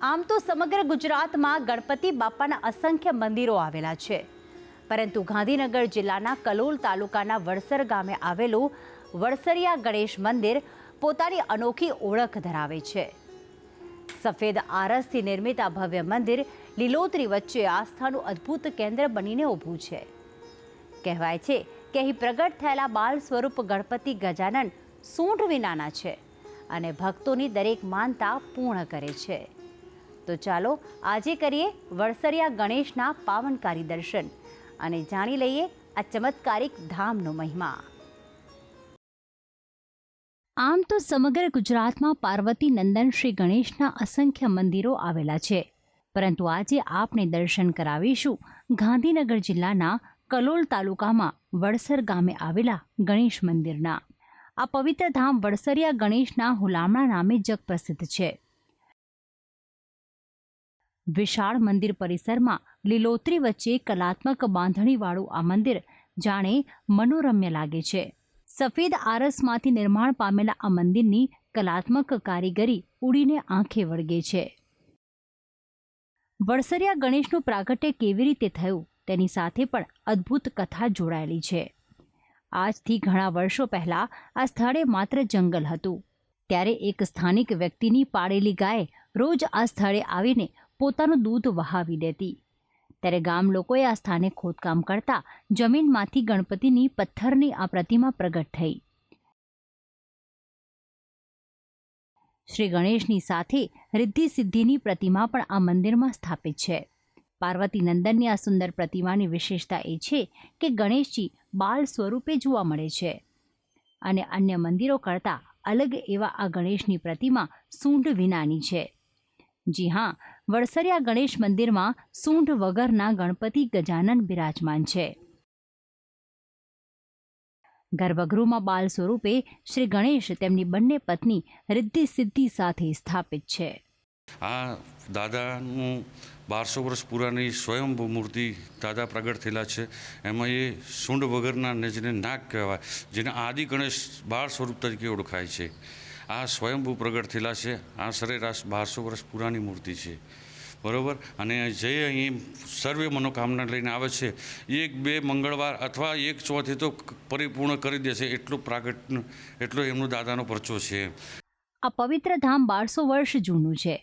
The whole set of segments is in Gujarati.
આમ તો સમગ્ર ગુજરાતમાં ગણપતિ બાપાના અસંખ્ય મંદિરો આવેલા છે, પરંતુ ગાંધીનગર જિલ્લાના કલોલ તાલુકાના વડસર ગામે આવેલું વડસરિયા ગણેશ મંદિર પોતાની અનોખી ઓળખ ધરાવે છે। સફેદ આરસથી નિર્મિત આ ભવ્ય મંદિર લીલોતરી વચ્ચે આસ્થાનું અદ્ભુત કેન્દ્ર બનીને ઊભું છે। કહેવાય છે કે અહીં પ્રગટ થયેલા બાલ સ્વરૂપ ગણપતિ ગજાનન સૂંઢ વિનાના છે અને ભક્તોની દરેક માનતા પૂર્ણ કરે છે। તો ચાલો આજે કરીએ વડસરિયા ગણેશના પાવનકારી દર્શન અને જાણી લઈએ આ ચમત્કારિક ધામનો મહિમા। આમ તો સમગ્ર ગુજરાતમાં પાર્વતી નંદન શ્રી ગણેશના અસંખ્ય મંદિરો આવેલા છે, પરંતુ આજે આપણે દર્શન કરાવીશું ગાંધીનગર જિલ્લાના કલોલ તાલુકામાં વડસર ગામે આવેલા ગણેશ મંદિરના। આ પવિત્ર ધામ વડસરિયા ગણેશના હુલામણા નામે જગપ્રસિદ્ધ છે। વિશાળ મંદિર પરિસરમાં લીલોતરી વચ્ચે કલાત્મક બાંધણીવાળું આ મંદિર જાણે મનોરમ્ય લાગે છે। સફેદ આરસમાંથી નિર્માણ પામેલા આ મંદિરની કલાત્મક કારીગરી ઉડીને આંખે વળગે છે। વડસરિયા ગણેશનું પ્રાગટ્ય કેવી રીતે થયું તેની સાથે પણ અદ્ભુત કથા જોડાયેલી છે। આજથી ઘણા વર્ષો પહેલા આ સ્થળે માત્ર જંગલ હતું, ત્યારે એક સ્થાનિક વ્યક્તિની પાળેલી ગાય રોજ આ સ્થળે આવીને પોતાનું દૂધ વહાવી દેતી, ત્યારે ગામ લોકોએ આ સ્થાને ખોદકામ કરતા જમીનમાંથી ગણપતિની પથ્થરની આ પ્રતિમા પ્રગટ થઈ। શ્રી ગણેશની સાથે રિદ્ધિ સિદ્ધિની પ્રતિમા પણ આ મંદિરમાં સ્થાપિત છે। પાર્વતી નંદનની આ સુંદર પ્રતિમાની વિશેષતા એ છે કે ગણેશજી બાળ સ્વરૂપે જોવા મળે છે અને અન્ય મંદિરો કરતાં અલગ એવા આ ગણેશની પ્રતિમા સૂંઢ વિનાની છે। જી હા, વડસરિયા ગણેશ મંદિરમાં સૂંઢ વગરના ગણપતિ ગજાનન બિરાજમાન છે। ગર્ભગૃહમાં બાલ સ્વરૂપે શ્રી ગણેશ તેમની બંને પત્ની રિદ્ધિ સિદ્ધિ સાથે સ્થાપિત છે। આ દાદાનું 1200 વર્ષ પુરાની સ્વયંભૂ મૂર્તિ દાદા પ્રગટ થયેલા છે। એમાં એ સૂંઢ વગરના ને જેને નાગ કહેવાય, જેને આદિ ગણેશ બાળ સ્વરૂપ તરીકે ઓળખાય છે, આ સ્વયંભૂ પ્રગટ થયેલા છે। આ સરેરાશ 1200 વર્ષ પુરાની મૂર્તિ છે, બરાબર। અને જે અહીં સર્વે મનોકામના લઈને આવે છે, 1-2 મંગળવાર અથવા 1 ચોથે તો પરિપૂર્ણ કરી દેશે, એટલો એમનો દાદાનો પરચો છે। આ પવિત્ર ધામ 1200 વર્ષ જૂનું છે।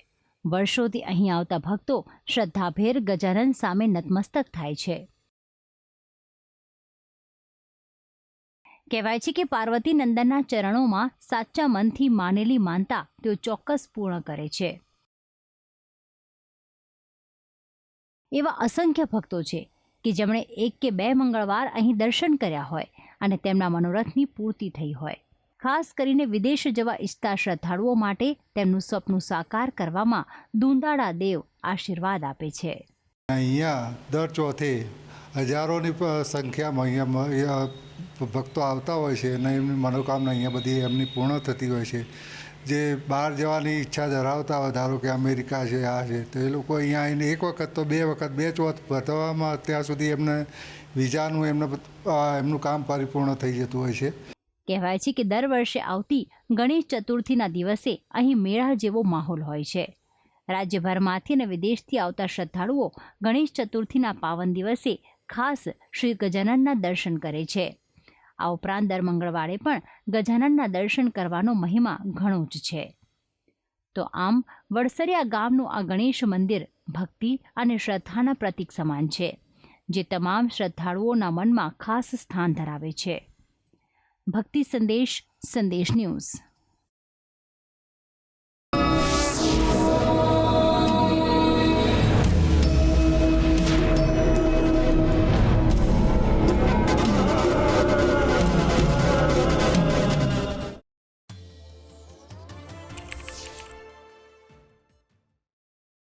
વર્ષોથી અહીં આવતા ભક્તો શ્રદ્ધાભેર ગજાનન સામે નતમસ્તક થાય છે। કહેવાય છે કે પાર્વતી નંદનના ચરણોમાં સાચા મનથી માનેલી માનતા તેઓ ચોક્કસ પૂર્ણ કરે છે। એવા અસંખ્ય ભક્તો છે કે જેમણે 1 કે 2 મંગળવાર અહીં દર્શન કર્યા હોય અને તેમના મનોરથની પૂર્તિ થઈ હોય। ખાસ કરીને વિદેશ જવા ઈચ્છતા શ્રદ્ધાળુઓ માટે તેમનું સપનું સાકાર કરવામાં દુંદાળા દેવ આશીર્વાદ આપે છે। અહીંયા દર ચોથે હજારોની સંખ્યામાં અહીંયા ભક્તો આવતા હોય છે અને એમની મનોકામના અહીંયા બધી એમની પૂર્ણ થતી હોય છે। જે બહાર જવાની ઈચ્છા ધરાવતા હોય, ધારો કે અમેરિકા છે, આ છે, તો એ લોકો અહીંયા આવીને 1 વખત તો 2 વખત 2 ચોથ ભરવામાં ત્યાં સુધી એમને વિઝાનું એમનું કામ પરિપૂર્ણ થઈ જતું હોય છે। કહેવાય છે કે દર વર્ષે આવતી ગણેશ ચતુર્થીના દિવસે અહીં મેળા જેવો માહોલ હોય છે। રાજ્યભરમાંથી અને વિદેશથી આવતા શ્રદ્ધાળુઓ ગણેશ ચતુર્થીના પાવન દિવસે ખાસ શ્રી ગજાનનના દર્શન કરે છે। આ ઉપરાંત દર મંગળવારે પણ ગજાનનના દર્શન કરવાનો મહિમા ઘણો જ છે। તો આમ વડસરિયા ગામનું આ ગણેશ મંદિર ભક્તિ અને શ્રદ્ધાના પ્રતીક સમાન છે, જે તમામ શ્રદ્ધાળુઓના મનમાં ખાસ સ્થાન ધરાવે છે। ભક્તિ સંદેશ ન્યૂઝ।